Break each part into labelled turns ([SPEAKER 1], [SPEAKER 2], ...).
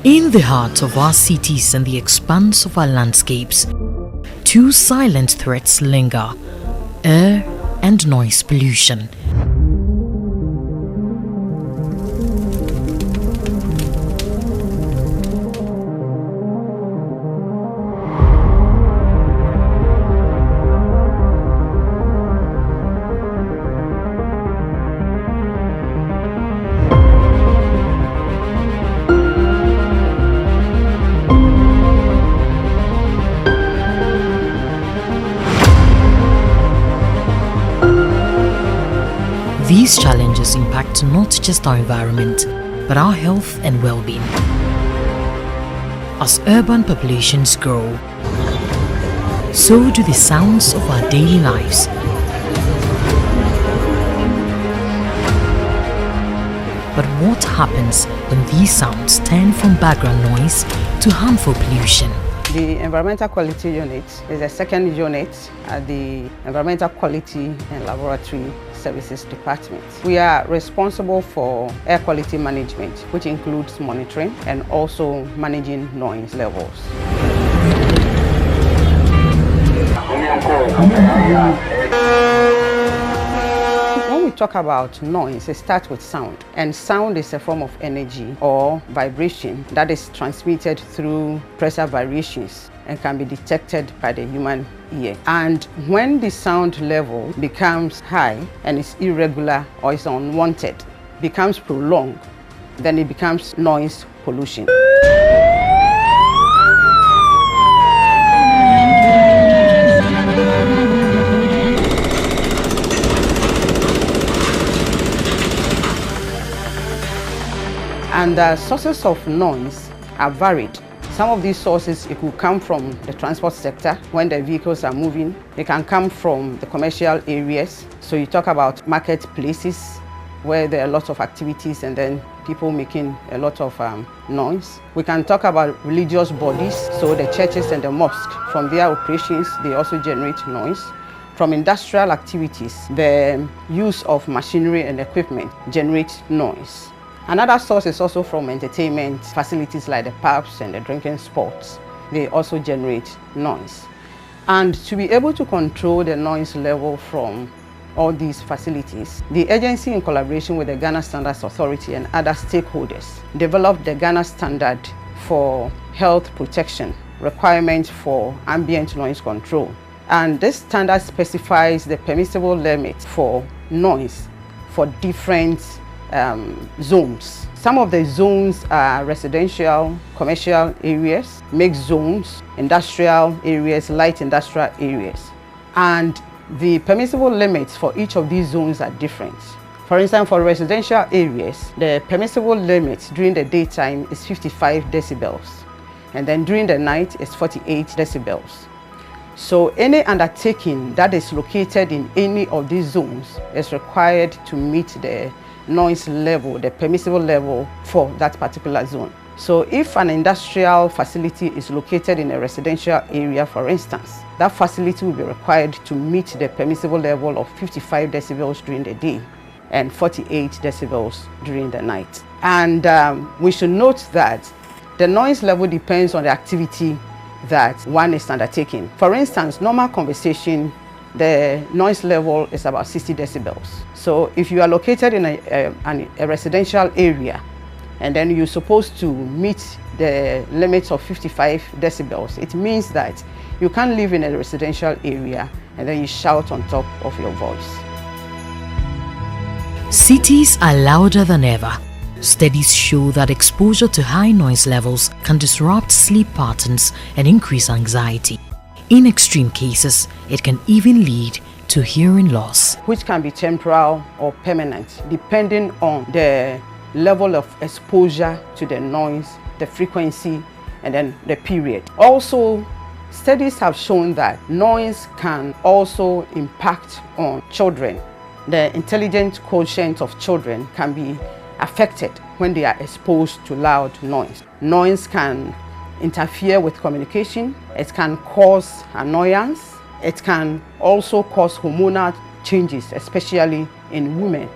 [SPEAKER 1] In the heart of our cities and the expanse of our landscapes, two silent threats linger: air and noise pollution. These challenges impact not just our environment, but our health and well-being. As urban populations grow, so do the sounds of our daily lives. But what happens when these sounds turn from background noise to harmful pollution?
[SPEAKER 2] The Environmental Quality Unit is the second unit at the Environmental Quality and Laboratory Services Department. We are responsible for air quality management, which includes monitoring and also managing noise levels. When we talk about noise, it starts with sound, and sound is a form of energy or vibration that is transmitted through pressure variations and can be detected by the human ear. And when the sound level becomes high and is irregular or is unwanted, becomes prolonged, then it becomes noise pollution. And the sources of noise are varied. Some of these sources, it could come from the transport sector when the vehicles are moving. It can come from the commercial areas. So you talk about marketplaces where there are lots of activities and then people making a lot of noise. We can talk about religious bodies, so the churches and the mosques. From their operations, they also generate noise. From industrial activities, the use of machinery and equipment generates noise. Another source is also from entertainment facilities like the pubs and the drinking spots. They also generate noise. And to be able to control the noise level from all these facilities, the agency, in collaboration with the Ghana Standards Authority and other stakeholders, developed the Ghana Standard for Health Protection Requirements for Ambient Noise Control. And this standard specifies the permissible limits for noise for different zones. Some of the zones are residential, commercial areas, mixed zones, industrial areas, light industrial areas. And the permissible limits for each of these zones are different. For instance, for residential areas, the permissible limit during the daytime is 55 decibels, and then during the night is 48 decibels. So any undertaking that is located in any of these zones is required to meet the noise level, the permissible level for that particular zone. So if an industrial facility is located in a residential area, for instance, that facility will be required to meet the permissible level of 55 decibels during the day and 48 decibels during the night. And we should note that the noise level depends on the activity that one is undertaking. For instance, normal conversation, the noise level is about 60 decibels. So if you are located in a residential area and then you're supposed to meet the limits of 55 decibels, it means that you can't live in a residential area and then you shout on top of your voice.
[SPEAKER 1] Cities are louder than ever. Studies show that exposure to high noise levels can disrupt sleep patterns and increase anxiety. In extreme cases, it can even lead to hearing loss,
[SPEAKER 2] which can be temporal or permanent, depending on the level of exposure to the noise, the frequency, and then the period. Also, studies have shown that noise can also impact on children. The intelligence quotient of children can be affected when they are exposed to loud noise. Noise can interfere with communication, it can cause annoyance, it can also cause hormonal changes, especially in women.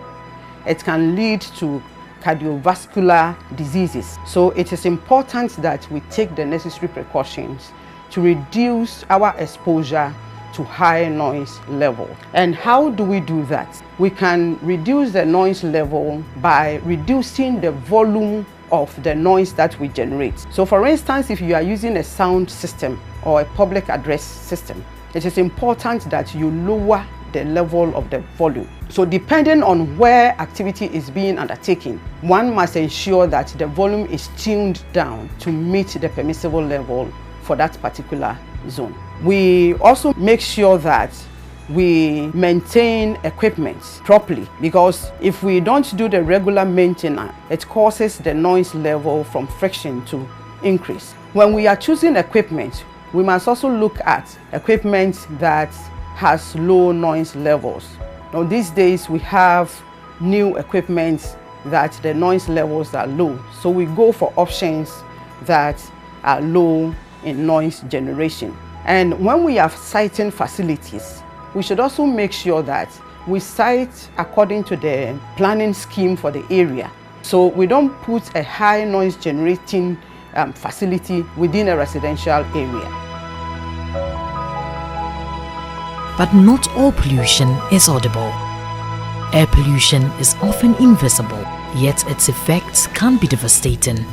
[SPEAKER 2] It can lead to cardiovascular diseases. So it is important that we take the necessary precautions to reduce our exposure to high noise level. And how do we do that? We can reduce the noise level by reducing the volume of the noise that we generate. So for instance, if you are using a sound system or a public address system, it is important that you lower the level of the volume. So depending on where activity is being undertaken, one must ensure that the volume is tuned down to meet the permissible level for that particular zone. We also make sure that we maintain equipment properly, because if we don't do the regular maintenance, it causes the noise level from friction to increase. When we are choosing equipment, we must also look at equipment that has low noise levels. Now these days we have new equipment that the noise levels are low, so we go for options that are low in noise generation. And when we are siting facilities, we should also make sure that we site according to the planning scheme for the area. So we don't put a high noise generating facility within a residential area.
[SPEAKER 1] But not all pollution is audible. Air pollution is often invisible, yet its effects can be devastating.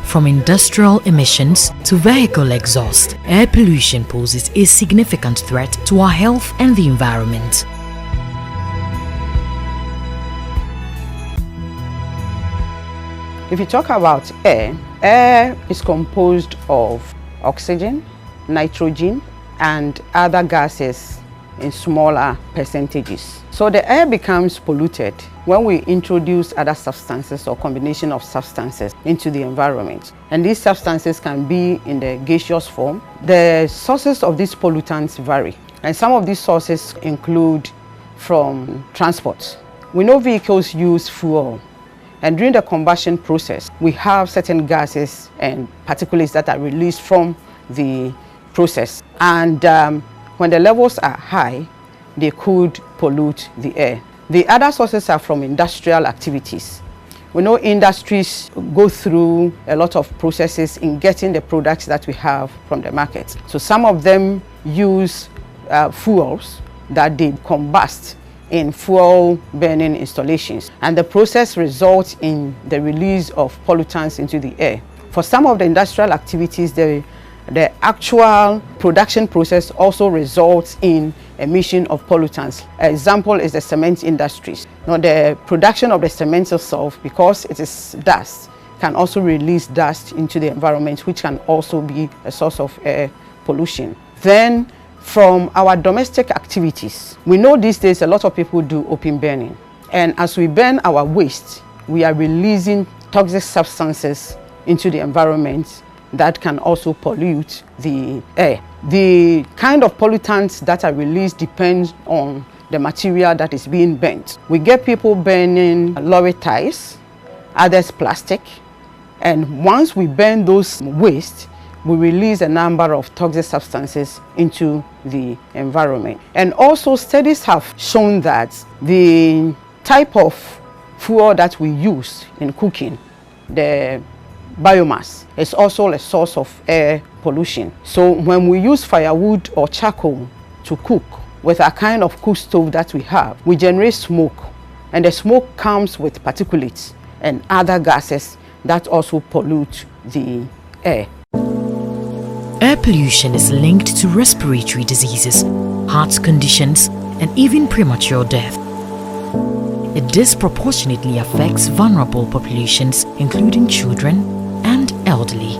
[SPEAKER 1] From industrial emissions to vehicle exhaust, air pollution poses a significant threat to our health and the environment.
[SPEAKER 2] If you talk about air, air is composed of oxygen, nitrogen, and other gases in smaller percentages. So the air becomes polluted when we introduce other substances or combination of substances into the environment. And these substances can be in the gaseous form. The sources of these pollutants vary. And some of these sources include from transport. We know vehicles use fuel. And during the combustion process, we have certain gases and particulates that are released from the process. And when the levels are high, they could pollute the air. The other sources are from industrial activities. We know industries go through a lot of processes in getting the products that we have from the market. So some of them use fuels that they combust in fuel burning installations, and the process results in the release of pollutants into the air. For some of the industrial activities, the actual production process also results in emission of pollutants. An example is the cement industries. Now, the production of the cement itself, because it is dust, can also release dust into the environment, which can also be a source of air pollution. Then, from our domestic activities, we know these days a lot of people do open burning. And as we burn our waste, we are releasing toxic substances into the environment that can also pollute the air. The kind of pollutants that are released depends on the material that is being burnt. We get people burning lorry tires, others plastic, and once we burn those waste, we release a number of toxic substances into the environment. And also studies have shown that the type of fuel that we use in cooking, the biomass, is also a source of air pollution. So when we use firewood or charcoal to cook with a kind of cook stove that we have, we generate smoke, and the smoke comes with particulates and other gases that also pollute the air.
[SPEAKER 1] Air pollution is linked to respiratory diseases, heart conditions, and even premature death. It disproportionately affects vulnerable populations, including children and elderly.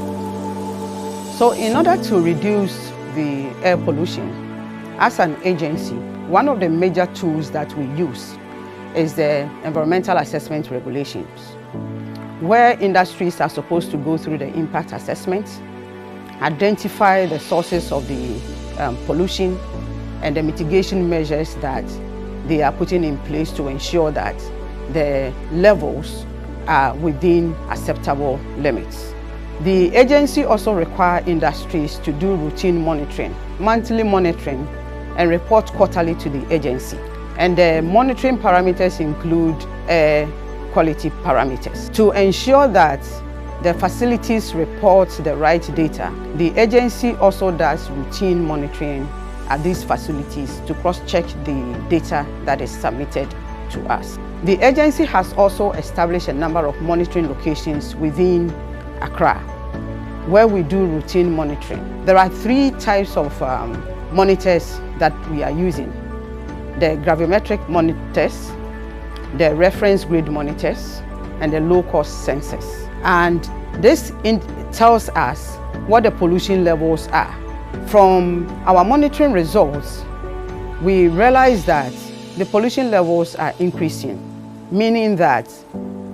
[SPEAKER 2] So in order to reduce the air pollution, as an agency, one of the major tools that we use is the environmental assessment regulations, where industries are supposed to go through the impact assessment, identify the sources of the pollution and the mitigation measures that they are putting in place to ensure that the levels are within acceptable limits. The agency also requires industries to do routine monitoring, monthly monitoring, and report quarterly to the agency. And the monitoring parameters include air quality parameters. To ensure that the facilities report the right data, the agency also does routine monitoring at these facilities to cross-check the data that is submitted to us. The agency has also established a number of monitoring locations within Accra where we do routine monitoring. There are 3 types of monitors that we are using: the gravimetric monitors, the reference grid monitors, and the low-cost sensors. And this tells us what the pollution levels are. From our monitoring results, we realize that the pollution levels are increasing, meaning that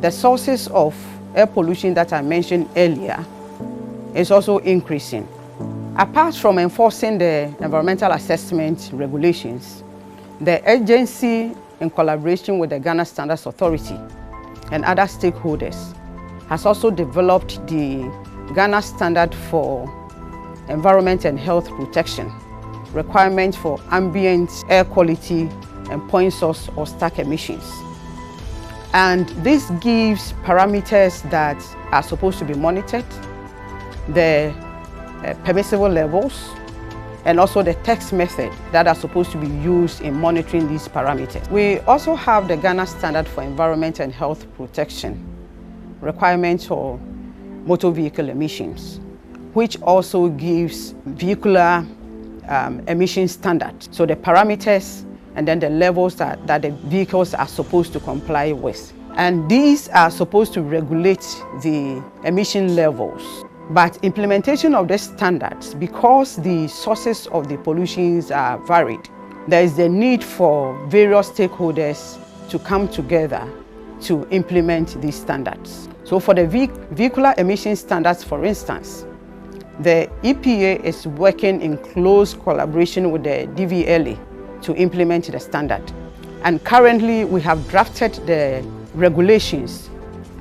[SPEAKER 2] the sources of air pollution that I mentioned earlier is also increasing. Apart from enforcing the environmental assessment regulations, the agency, in collaboration with the Ghana Standards Authority and other stakeholders, has also developed the Ghana Standard for Environment and Health Protection, requirements for ambient air quality and point source or stack emissions. And this gives parameters that are supposed to be monitored, the permissible levels, and also the text method that are supposed to be used in monitoring these parameters. We also have the Ghana Standard for Environment and Health Protection, requirements for motor vehicle emissions, which also gives vehicular emission standards. So the parameters and then the levels that the vehicles are supposed to comply with. And these are supposed to regulate the emission levels. But implementation of the standards, because the sources of the pollutions are varied, there is the need for various stakeholders to come together to implement these standards. So for the vehicular emission standards, for instance, the EPA is working in close collaboration with the DVLA to implement the standard. And currently we have drafted the regulations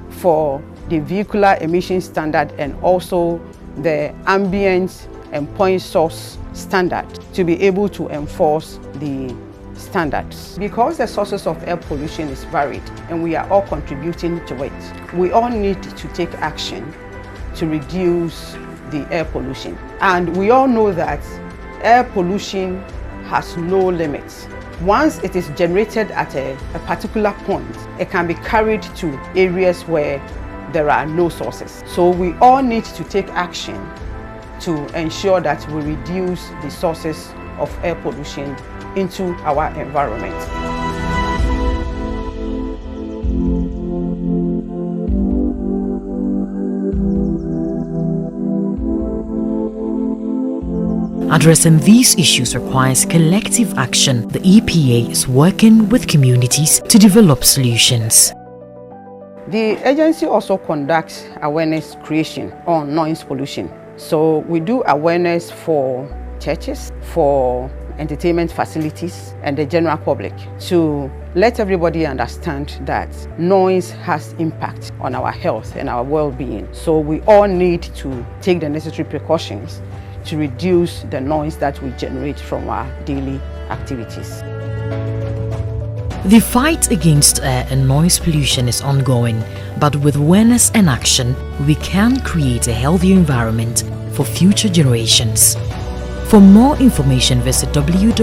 [SPEAKER 2] for the vehicular emission standard and also the ambient and point source standard to be able to enforce the standards. Because the sources of air pollution is varied and we are all contributing to it, we all need to take action to reduce the air pollution. And we all know that air pollution has no limits. Once it is generated at a particular point, it can be carried to areas where there are no sources. So we all need to take action to ensure that we reduce the sources of air pollution into our environment.
[SPEAKER 1] Addressing these issues requires collective action. The EPA is working with communities to develop solutions.
[SPEAKER 2] The agency also conducts awareness creation on noise pollution. So we do awareness for churches, for entertainment facilities, and the general public to let everybody understand that noise has impact on our health and our well-being. So we all need to take the necessary precautions to reduce the noise that we generate from our daily activities.
[SPEAKER 1] The fight against air and noise pollution is ongoing, but with awareness and action, we can create a healthier environment for future generations. For more information, visit www.epa.gov.gh.